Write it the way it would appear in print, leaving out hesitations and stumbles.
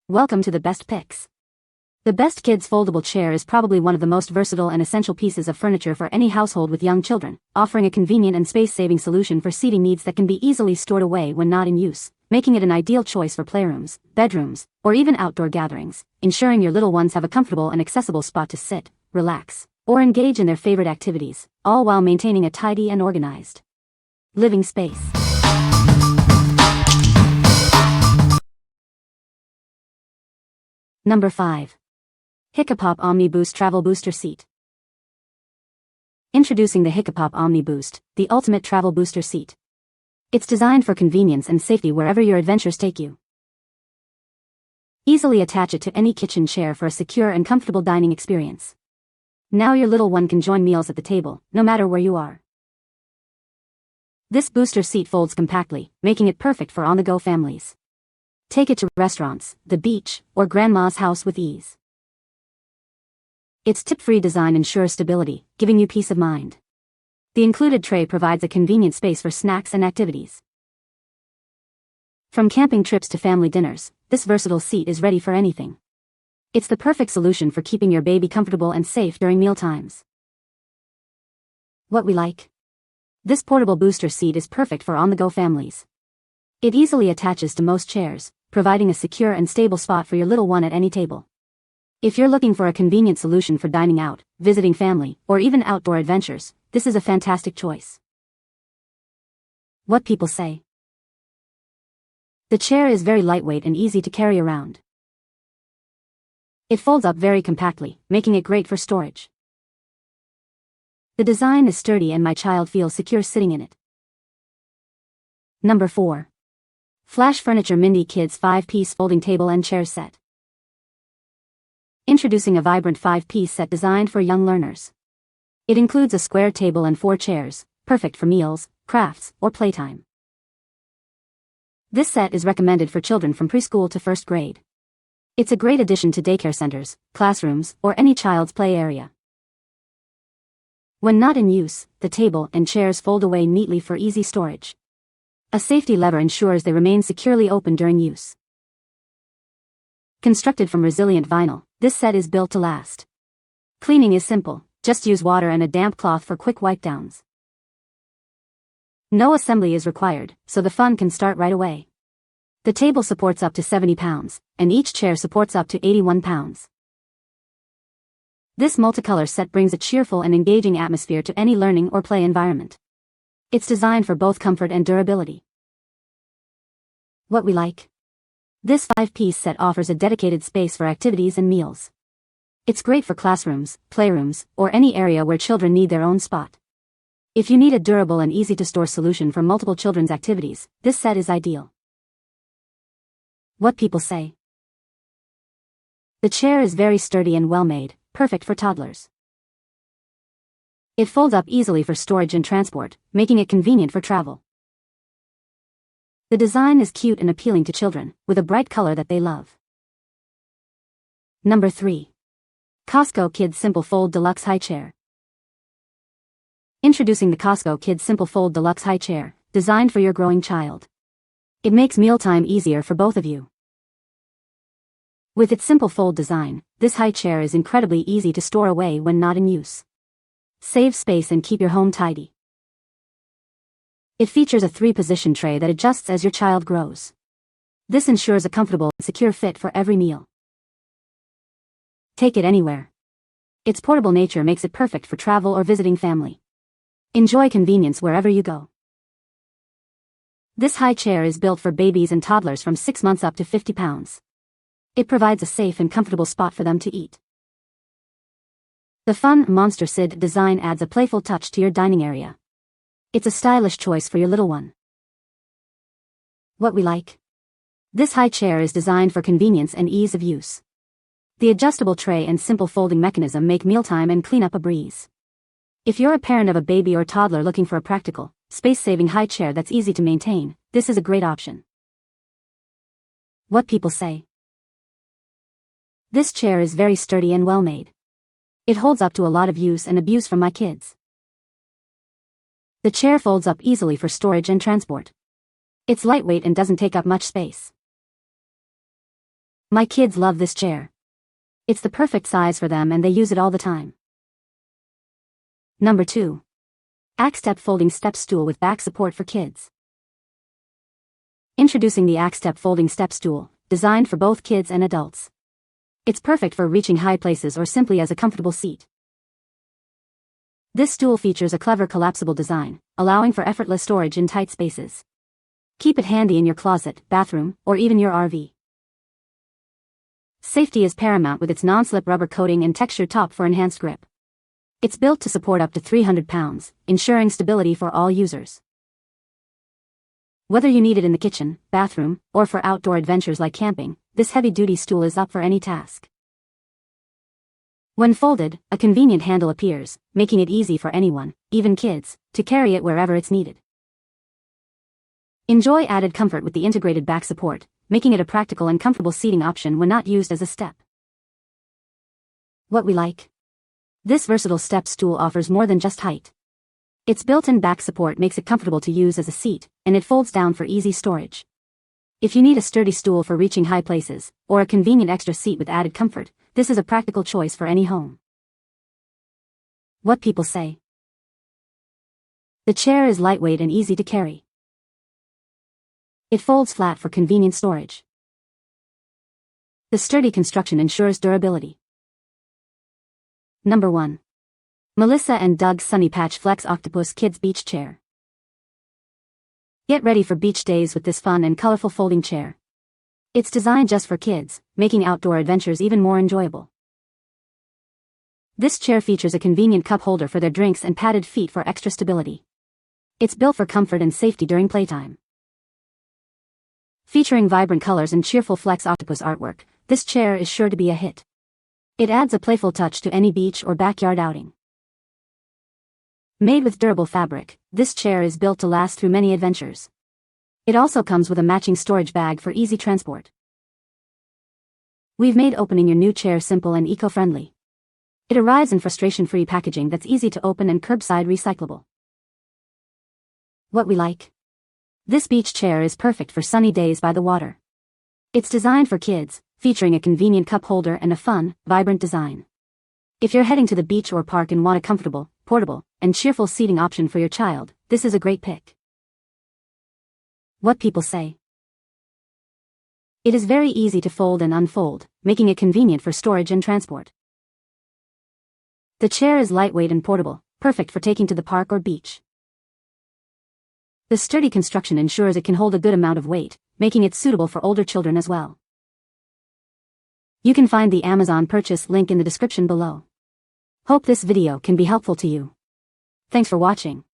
Welcome to the best picks. The best Kids Foldable Chair is probably one of the most versatile and essential pieces of furniture for any household with young children, offering a convenient and space-saving solution for seating needs that can be easily stored away when not in use, making it an ideal choice for playrooms, bedrooms, or even outdoor gatherings, ensuring your little ones have a comfortable and accessible spot to sit, relax, or engage in their favorite activities, all while maintaining a tidy and organized living space. Number 5. Hiccapop OmniBoost Travel Booster Seat. Introducing the Hiccapop OmniBoost, the ultimate travel booster seat. It's designed for convenience and safety wherever your adventures take you. Easily attach it to any kitchen chair for a secure and comfortable dining experience. Now your little one can join meals at the table, no matter where you are. This booster seat folds compactly, making it perfect for on-the-go families. Take it to restaurants, the beach, or grandma's house with ease. Its tip-free design ensures stability, giving you peace of mind. The included tray provides a convenient space for snacks and activities. From camping trips to family dinners, this versatile seat is ready for anything. It's the perfect solution for keeping your baby comfortable and safe during mealtimes. What we like? This portable booster seat is perfect for on-the-go families. It easily attaches to most chairs, providing a secure and stable spot for your little one at any table. If you're looking for a convenient solution for dining out, visiting family, or even outdoor adventures, this is a fantastic choice. What people say. The chair is very lightweight and easy to carry around. It folds up very compactly, making it great for storage. The design is sturdy and my child feels secure sitting in it. Number 4. Flash Furniture Mindy Kids 5-Piece Folding Table and Chair Set. Introducing a vibrant 5-piece set designed for young learners. It includes a square table and 4 chairs, perfect for meals, crafts, or playtime. This set is recommended for children from preschool to first grade. It's a great addition to daycare centers, classrooms, or any child's play area. When not in use, the table and chairs fold away neatly for easy storage. A safety lever ensures they remain securely open during use. Constructed from resilient vinyl, this set is built to last. Cleaning is simple, just use water and a damp cloth for quick wipe-downs. No assembly is required, so the fun can start right away. The table supports up to 70 pounds, and each chair supports up to 81 pounds. This multicolor set brings a cheerful and engaging atmosphere to any learning or play environment. It's designed for both comfort and durability. What we like? This 5-piece set offers a dedicated space for activities and meals. It's great for classrooms, playrooms, or any area where children need their own spot. If you need a durable and easy-to-store solution for multiple children's activities, this set is ideal. What people say. The chair is very sturdy and well-made, perfect for toddlers. It folds up easily for storage and transport, making it convenient for travel. The design is cute and appealing to children, with a bright color that they love. Number 3. Cosco Kids Simple Fold Deluxe High Chair. Introducing the Cosco Kids Simple Fold Deluxe High Chair, designed for your growing child. It makes mealtime easier for both of you. With its simple fold design, this high chair is incredibly easy to store away when not in use. Save space and keep your home tidy. It features a 3-position tray that adjusts as your child grows. This ensures a comfortable and secure fit for every meal. Take it anywhere. Its portable nature makes it perfect for travel or visiting family. Enjoy convenience wherever you go. This high chair is built for babies and toddlers from 6 months up to 50 pounds. It provides a safe and comfortable spot for them to eat. The fun Monster Sid design adds a playful touch to your dining area. It's a stylish choice for your little one. What we like? This high chair is designed for convenience and ease of use. The adjustable tray and simple folding mechanism make mealtime and cleanup a breeze. If you're a parent of a baby or toddler looking for a practical, space-saving high chair that's easy to maintain, this is a great option. What people say. This chair is very sturdy and well-made. It holds up to a lot of use and abuse from my kids. The chair folds up easily for storage and transport. It's lightweight and doesn't take up much space. My kids love this chair. It's the perfect size for them and they use it all the time. Number 2. ACSTEP Folding Step Stool with Back Support for Kids. Introducing the ACSTEP Folding Step Stool, designed for both kids and adults. It's perfect for reaching high places or simply as a comfortable seat. This stool features a clever collapsible design, allowing for effortless storage in tight spaces. Keep it handy in your closet, bathroom, or even your RV. Safety is paramount with its non-slip rubber coating and textured top for enhanced grip. It's built to support up to 300 pounds, ensuring stability for all users. Whether you need it in the kitchen, bathroom, or for outdoor adventures like camping, this heavy-duty stool is up for any task. When folded, a convenient handle appears, making it easy for anyone, even kids, to carry it wherever it's needed. Enjoy added comfort with the integrated back support, making it a practical and comfortable seating option when not used as a step. What we like? This versatile step stool offers more than just height. Its built-in back support makes it comfortable to use as a seat, and it folds down for easy storage. If you need a sturdy stool for reaching high places, or a convenient extra seat with added comfort, this is a practical choice for any home. What people say. The chair is lightweight and easy to carry. It folds flat for convenient storage. The sturdy construction ensures durability. Number 1. Melissa and Doug's Sunny Patch Flex Octopus Kids Beach Chair. Get ready for beach days with this fun and colorful folding chair. It's designed just for kids, making outdoor adventures even more enjoyable. This chair features a convenient cup holder for their drinks and padded feet for extra stability. It's built for comfort and safety during playtime. Featuring vibrant colors and cheerful Flex Octopus artwork, this chair is sure to be a hit. It adds a playful touch to any beach or backyard outing. Made with durable fabric, this chair is built to last through many adventures. It also comes with a matching storage bag for easy transport. We've made opening your new chair simple and eco-friendly. It arrives in frustration-free packaging that's easy to open and curbside recyclable. What we like? This beach chair is perfect for sunny days by the water. It's designed for kids, featuring a convenient cup holder and a fun, vibrant design. If you're heading to the beach or park and want a comfortable, portable, and cheerful seating option for your child, this is a great pick. What people say. It is very easy to fold and unfold, making it convenient for storage and transport. The chair is lightweight and portable, perfect for taking to the park or beach. The sturdy construction ensures it can hold a good amount of weight, making it suitable for older children as well. You can find the Amazon purchase link in the description below. Hope this video can be helpful to you. Thanks for watching.